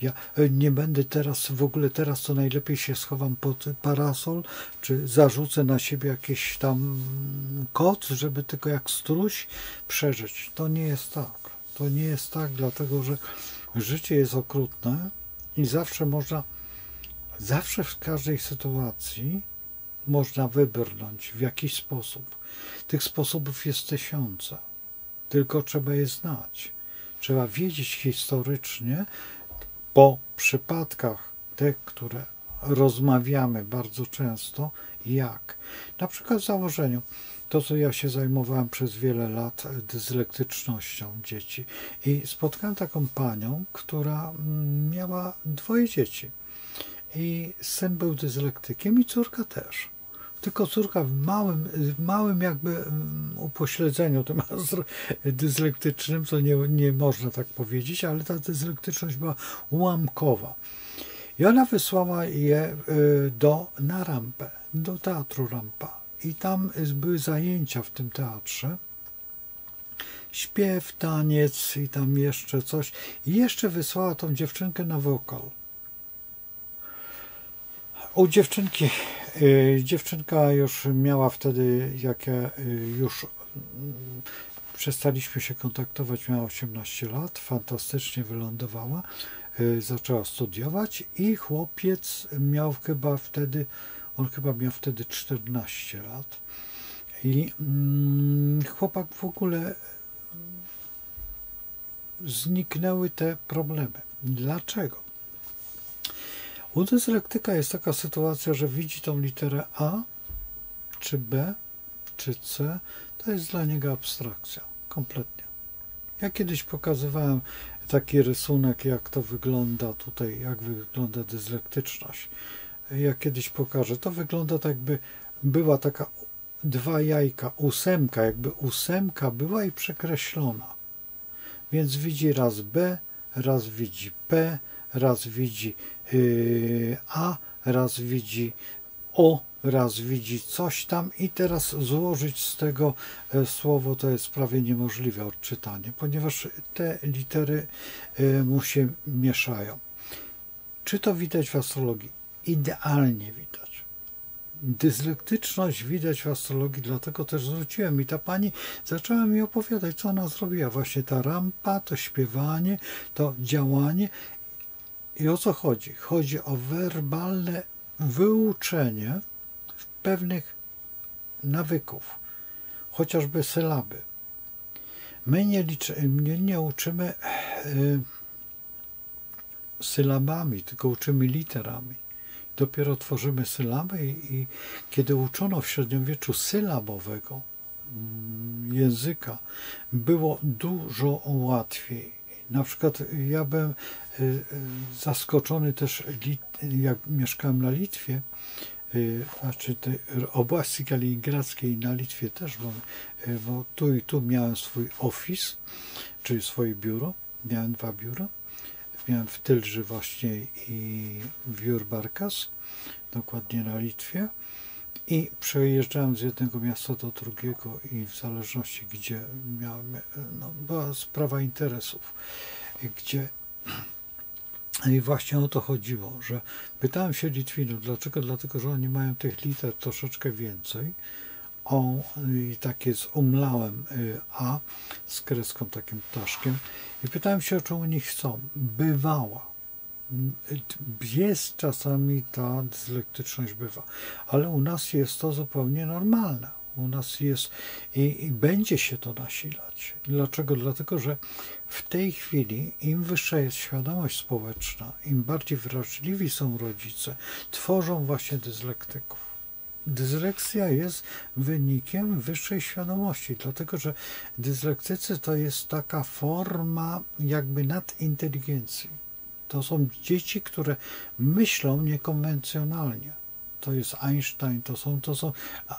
Ja nie będę teraz to najlepiej się schowam pod parasol, czy zarzucę na siebie jakiś tam koc, żeby tylko jak struś przeżyć. To nie jest tak. To nie jest tak, dlatego że życie jest okrutne. I zawsze w każdej sytuacji można wybrnąć w jakiś sposób. Tych sposobów jest 1000, tylko trzeba je znać. Trzeba wiedzieć historycznie po przypadkach, te, które rozmawiamy bardzo często, jak. Na przykład w założeniu, to co ja się zajmowałem przez wiele lat dyslektycznością dzieci i spotkałem taką panią, która miała 2 dzieci i syn był dyslektykiem i córka też. Tylko córka w małym jakby upośledzeniu tym dyslektycznym, co nie można tak powiedzieć, ale ta dyslektyczność była ułamkowa. I ona wysłała je na rampę, do teatru Rampa. I tam były zajęcia w tym teatrze. Śpiew, taniec i tam jeszcze coś. I jeszcze wysłała tą dziewczynkę na wokal. U dziewczynka już miała wtedy, jak ja już przestaliśmy się kontaktować, miała 18 lat, fantastycznie wylądowała, zaczęła studiować i chłopiec miał chyba wtedy, on chyba miał wtedy 14 lat. I chłopak w ogóle zniknęły te problemy. Dlaczego? U dyslektyka jest taka sytuacja, że widzi tą literę A, czy B, czy C. To jest dla niego abstrakcja. Kompletnie. Ja kiedyś pokazywałem taki rysunek, jak to wygląda tutaj, jak wygląda dyslektyczność. Ja kiedyś pokażę. To wygląda tak, jakby była taka 2 jajka, 8, jakby 8 była i przekreślona. więc widzi raz B, raz widzi P, raz widzi A, raz widzi O, raz widzi coś tam i teraz złożyć z tego słowo to jest prawie niemożliwe odczytanie, ponieważ te litery mu się mieszają. Czy to widać w astrologii? Idealnie widać. Dyslektyczność widać w astrologii, dlatego też zwróciłem i ta pani zaczęła mi opowiadać, co ona zrobiła. Właśnie ta rampa, to śpiewanie, to działanie. I o co chodzi? Chodzi o werbalne wyuczenie pewnych nawyków, chociażby sylaby. My nie uczymy sylabami, tylko uczymy literami. Dopiero tworzymy sylaby i kiedy uczono w średniowieczu sylabowego języka, było dużo łatwiej. Na przykład ja byłem zaskoczony też, jak mieszkałem na Litwie, znaczy tej oblasti kaliningradzkiej na Litwie też, bo tu i tu miałem swój office, czyli swoje biuro, miałem 2 biura. Miałem w Tylży właśnie i w Jurbarkas, dokładnie na Litwie, i przejeżdżałem z jednego miasta do drugiego i w zależności gdzie miałem, no, była sprawa interesów, gdzie i właśnie o to chodziło, że pytałem się Litwinów, dlaczego? Dlatego, że oni mają tych liter troszeczkę więcej, i takie z umlałem A, z kreską takim ptaszkiem, i pytałem się, o czym oni chcą. Bywała. Jest czasami ta dyslektyczność, bywa, ale u nas jest to zupełnie normalne. U nas jest i będzie się to nasilać. Dlaczego? Dlatego, że w tej chwili im wyższa jest świadomość społeczna, im bardziej wrażliwi są rodzice, tworzą właśnie dyslektyków. Dysleksja jest wynikiem wyższej świadomości, dlatego że dyslektycy to jest taka forma jakby nadinteligencji. To są dzieci, które myślą niekonwencjonalnie. To jest Einstein, to są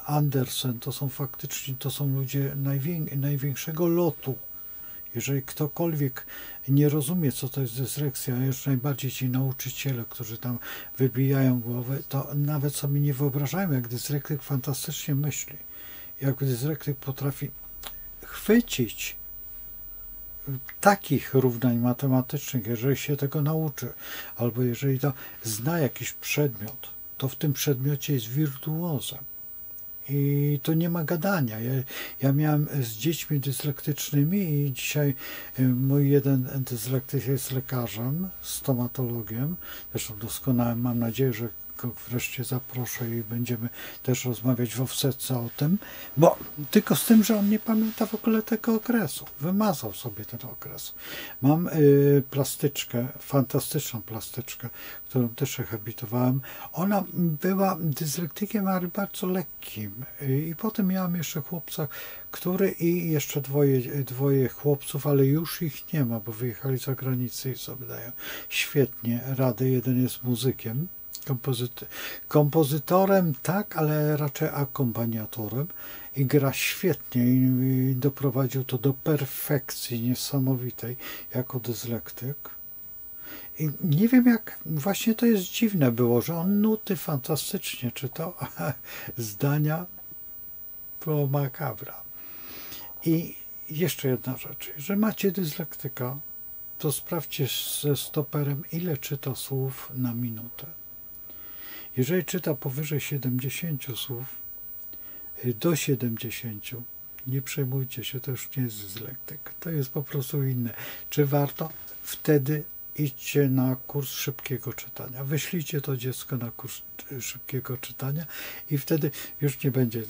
Andersen, to są ludzie największego lotu. Jeżeli ktokolwiek nie rozumie, co to jest dysleksja, a już najbardziej ci nauczyciele, którzy tam wybijają głowę, to nawet sobie nie wyobrażają, jak dyslektyk fantastycznie myśli. Jak dyslektyk potrafi chwycić takich równań matematycznych, jeżeli się tego nauczy, albo jeżeli to zna jakiś przedmiot, to w tym przedmiocie jest wirtuozem. I to nie ma gadania. Ja miałem z dziećmi dyslektycznymi i dzisiaj mój jeden dyslektyk jest lekarzem, stomatologiem, zresztą doskonałym. Mam nadzieję, że go wreszcie zaproszę i będziemy też rozmawiać w offsetce o tym, bo tylko z tym, że on nie pamięta w ogóle tego okresu. Wymazał sobie ten okres. Mam plastyczkę, fantastyczną plastyczkę, którą też rehabilitowałem. Ona była dyslektykiem, ale bardzo lekkim. I potem miałem jeszcze chłopca, i jeszcze dwoje chłopców, ale już ich nie ma, bo wyjechali za granicę i sobie dają świetnie radę. Jeden jest muzykiem, kompozytorem, tak, ale raczej akompaniatorem, i gra świetnie i doprowadził to do perfekcji niesamowitej jako dyslektyk. I nie wiem, jak właśnie to jest dziwne było, że on nuty fantastycznie czytał, a zdania było makabra. I jeszcze jedna rzecz, że macie dyslektyka, to sprawdźcie ze stoperem, ile czyta słów na minutę. Jeżeli czyta powyżej 70 słów, do 70, nie przejmujcie się, to już nie jest dyslektyk. To jest po prostu inne. Czy warto? Wtedy idźcie na kurs szybkiego czytania. Wyślijcie to dziecko na kurs szybkiego czytania i wtedy już nie będzie.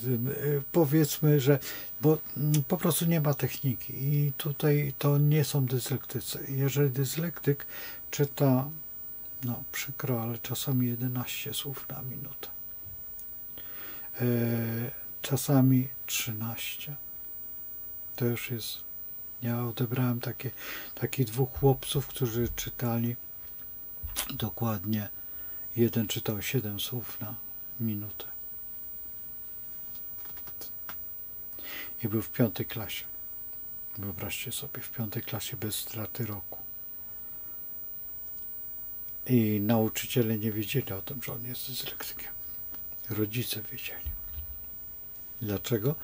Powiedzmy, że bo po prostu nie ma techniki i tutaj to nie są dyslektycy. Jeżeli dyslektyk czyta, no przykro, ale czasami 11 słów na minutę. Czasami 13. To już jest. Ja odebrałem takich 2 chłopców, którzy czytali dokładnie. Jeden czytał 7 słów na minutę. I był w 5. klasie. Wyobraźcie sobie, w 5. klasie bez straty roku. I nauczyciele nie wiedzieli o tym, że on jest dyslektykiem. Rodzice wiedzieli. Dlaczego?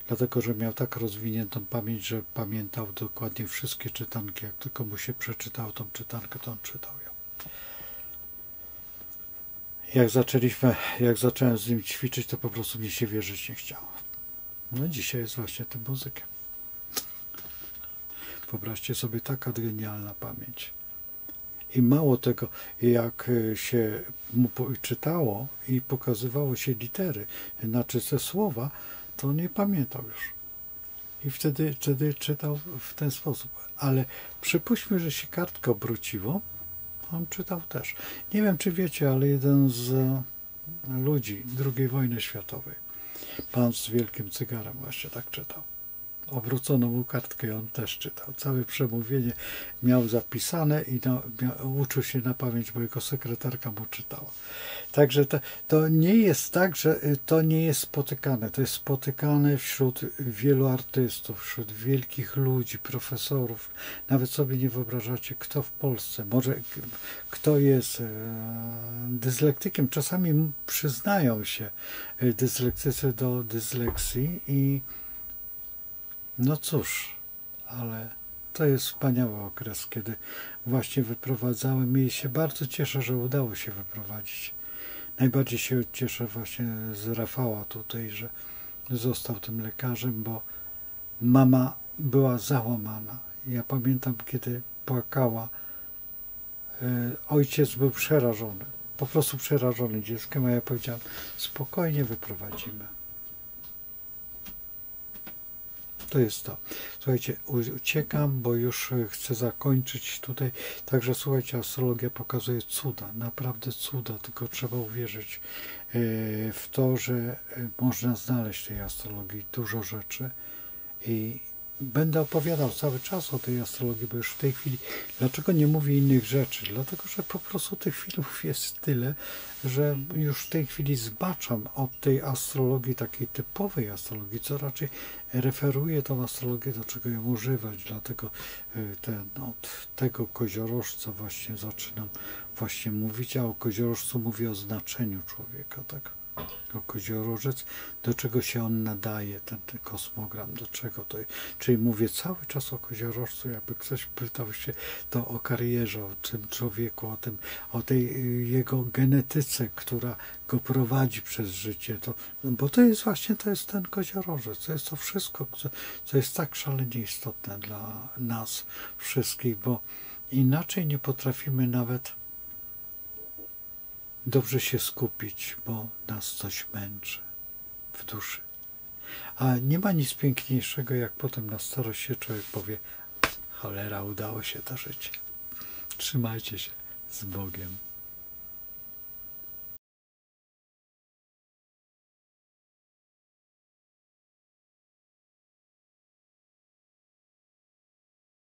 Dlatego, że miał tak rozwiniętą pamięć, że pamiętał dokładnie wszystkie czytanki. Jak tylko mu się przeczytało tą czytankę, to on czytał ją. Jak zacząłem z nim ćwiczyć, to po prostu mi się wierzyć nie chciało. No dzisiaj jest właśnie tym muzykiem. Wyobraźcie sobie, taka genialna pamięć. I mało tego, jak się mu czytało i pokazywało się litery, znaczy te słowa, to on nie pamiętał już. I wtedy czytał w ten sposób. Ale przypuśćmy, że się kartkę obróciło, on czytał też. Nie wiem, czy wiecie, ale jeden z ludzi II wojny światowej, pan z wielkim cygarem, właśnie tak czytał. Obrócono mu kartkę i on też czytał. Całe przemówienie miał zapisane i uczył się na pamięć, bo jego sekretarka mu czytała. Także to nie jest tak, że to nie jest spotykane. To jest spotykane wśród wielu artystów, wśród wielkich ludzi, profesorów. Nawet sobie nie wyobrażacie, kto w Polsce, może kto jest dyslektykiem. Czasami przyznają się dyslektycy do dysleksji i no cóż, ale to jest wspaniały okres, kiedy właśnie wyprowadzałem i się bardzo cieszę, że udało się wyprowadzić. Najbardziej się cieszę właśnie z Rafała tutaj, że został tym lekarzem, bo mama była załamana. Ja pamiętam, kiedy płakała, ojciec był przerażony, po prostu przerażony dzieckiem, a ja powiedziałem, spokojnie wyprowadzimy. To jest to. Słuchajcie, uciekam, bo już chcę zakończyć tutaj. Także słuchajcie, astrologia pokazuje cuda, naprawdę cuda, tylko trzeba uwierzyć w to, że można znaleźć w tej astrologii dużo rzeczy i będę opowiadał cały czas o tej astrologii, bo już w tej chwili, dlaczego nie mówię innych rzeczy? Dlatego, że po prostu tych filmów jest tyle, że już w tej chwili zbaczam od tej astrologii, takiej typowej astrologii, co raczej referuje tą astrologię, do czego ją używać. Dlatego od tego koziorożca właśnie zaczynam właśnie mówić, a o koziorożcu mówię o znaczeniu człowieka, tak? O koziorożec, do czego się on nadaje, ten kosmogram, do czego to jest. Czyli mówię cały czas o koziorożcu, jakby ktoś pytał się to o karierze, o tym człowieku, o tej jego genetyce, która go prowadzi przez życie, bo to jest właśnie, to jest ten koziorożec, to jest to wszystko, co jest tak szalenie istotne dla nas wszystkich, bo inaczej nie potrafimy nawet dobrze się skupić, bo nas coś męczy w duszy. A nie ma nic piękniejszego, jak potem na starość się człowiek powie, cholera, udało się to życie. Trzymajcie się z Bogiem.